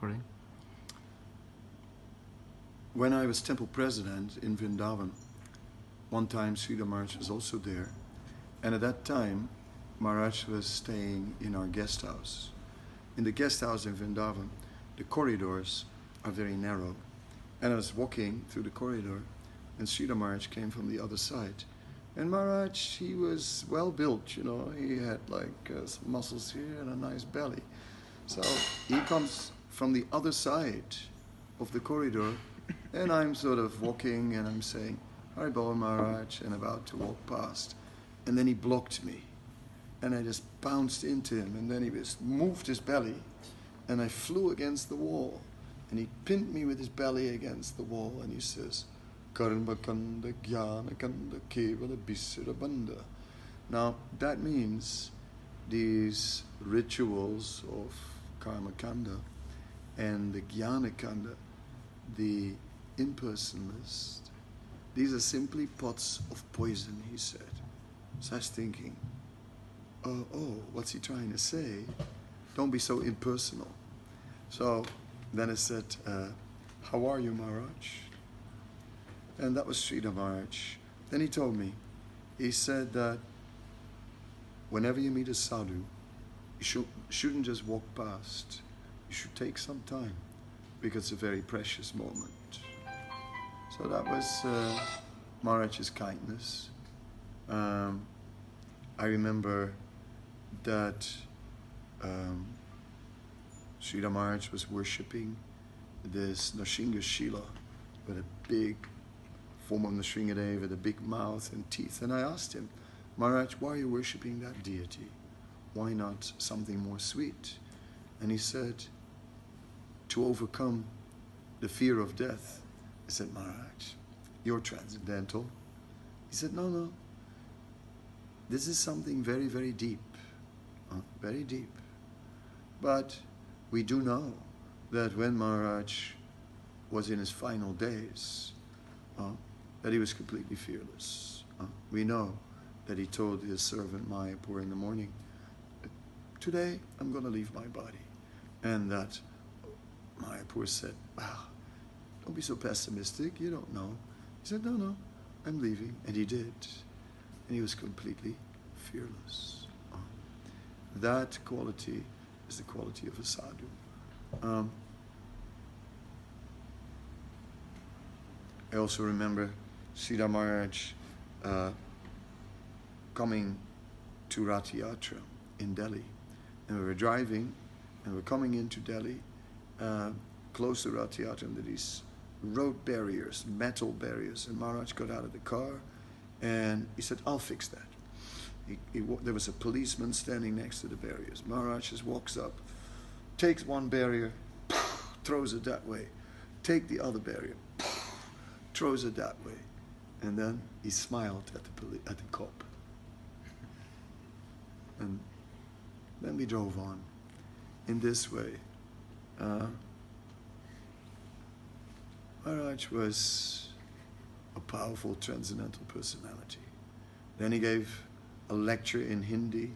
recording. When I was temple president in Vrindavan, one time Sridhar Maharaj was also there, and at that time Maharaj was staying in our guest house. In the guest house in Vrindavan, the corridors are very narrow, and I was walking through the corridor, and Sridhar Maharaj came from the other side. And Maharaj, he was well built, you know, he had like some muscles here and a nice belly. So he comes from the other side of the corridor, and I'm sort of walking and I'm saying, Haribol Maharaj, and about to walk past. And then he blocked me, and I just bounced into him, and then he just moved his belly, and I flew against the wall, and he pinned me with his belly against the wall, and he says, Karma kanda jnana kanda kevala bisara bandha. Now that means these rituals of karma kanda and the jnana kanda, the impersonalist, these are simply pots of poison, he said. So I was thinking, oh, what's he trying to say? Don't be so impersonal. So then I said, how are you, Maharaj? And that was Sridhar Maharaj. Then he told me, he said that whenever you meet a sadhu, you shouldn't just walk past. You should take some time, because it's a very precious moment. So that was Maharaj's kindness. I remember that Sridhar Maharaj was worshipping this Nrsinga Shila with a big form of Nrsingadev with a big mouth and teeth. And I asked him, Maharaj, why are you worshipping that deity? Why not something more sweet? And he said, to overcome the fear of death. I said, Maharaj, you're transcendental. He said, no. This is something very, very deep. Very deep. But we do know that when Maharaj was in his final days, that he was completely fearless. We know that he told his servant Mayapur in the morning, today I'm going to leave my body. And that Mayapur said, don't be so pessimistic, you don't know. He said, no, I'm leaving. And he did. And he was completely fearless. That quality is the quality of a sadhu. I also remember Sridhar Maharaj coming to Rath Yatra in Delhi. And we were driving, and we're coming into Delhi, close to Rath Yatra, and there are these road barriers, metal barriers. And Maharaj got out of the car, and he said, I'll fix that. There was a policeman standing next to the barriers. Maharaj just walks up, takes one barrier, throws it that way. Take the other barrier, throws it that way. And then he smiled at the cop. And then we drove on in this way. Maharaj was a powerful transcendental personality. Then he gave a lecture in Hindi,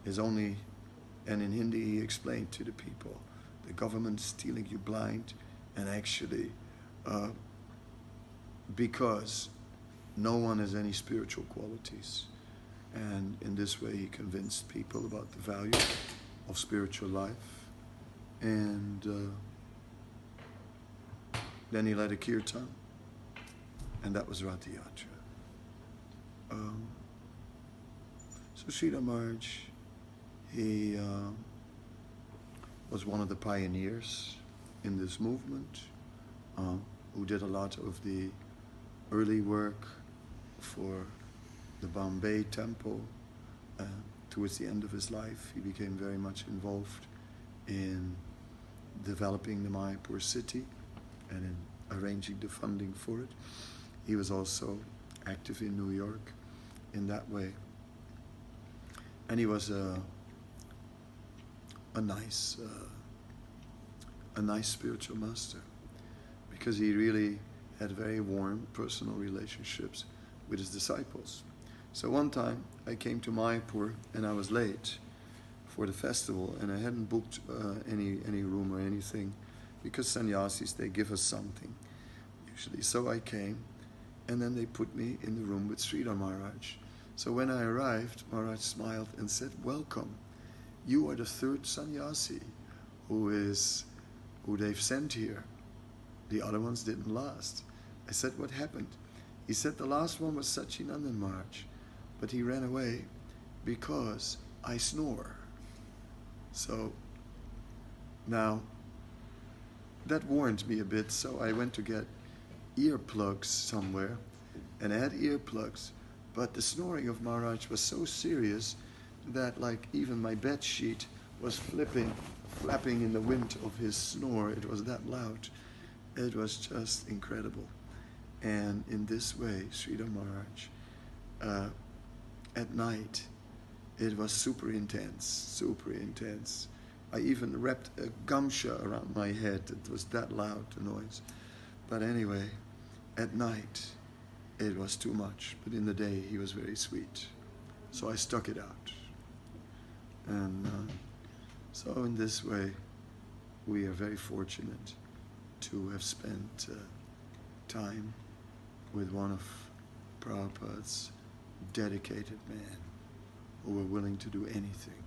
and in Hindi he explained to the people, the government's stealing you blind, and actually because no one has any spiritual qualities. And in this way he convinced people about the value of spiritual life. And then he led a kirtan, and that was Rath Yatra. So Sridhar Maharaj, he was one of the pioneers in this movement, who did a lot of the early work for the Bombay temple. Towards the end of his life, he became very much involved in developing the Mayapur city and in arranging the funding for it. He was also active in New York in that way. And he was a nice spiritual master, because he really had very warm personal relationships with his disciples. So one time I came to Mayapur and I was late for the festival, and I hadn't booked any room or anything. because sannyasis, they give us something, usually. So I came, and then they put me in the room with Sridhar Maharaj. So when I arrived, Maharaj smiled and said, "Welcome. You are the third sannyasi who they've sent here. The other ones didn't last." I said, "What happened?" He said, "The last one was Satchinandan Maharaj, but he ran away because I snore." So now that warned me a bit, so I went to get earplugs somewhere, and I had earplugs, but the snoring of Maharaj was so serious that like even my bed sheet was flapping in the wind of his snore. It was that loud. It was just incredible. And in this way, Sridhar Maharaj, at night, it was super intense, super intense. I even wrapped a gamsha around my head. It was that loud, the noise. But anyway, at night, it was too much. But in the day, he was very sweet. So I stuck it out. And so in this way, we are very fortunate to have spent time with one of Prabhupada's dedicated men who were willing to do anything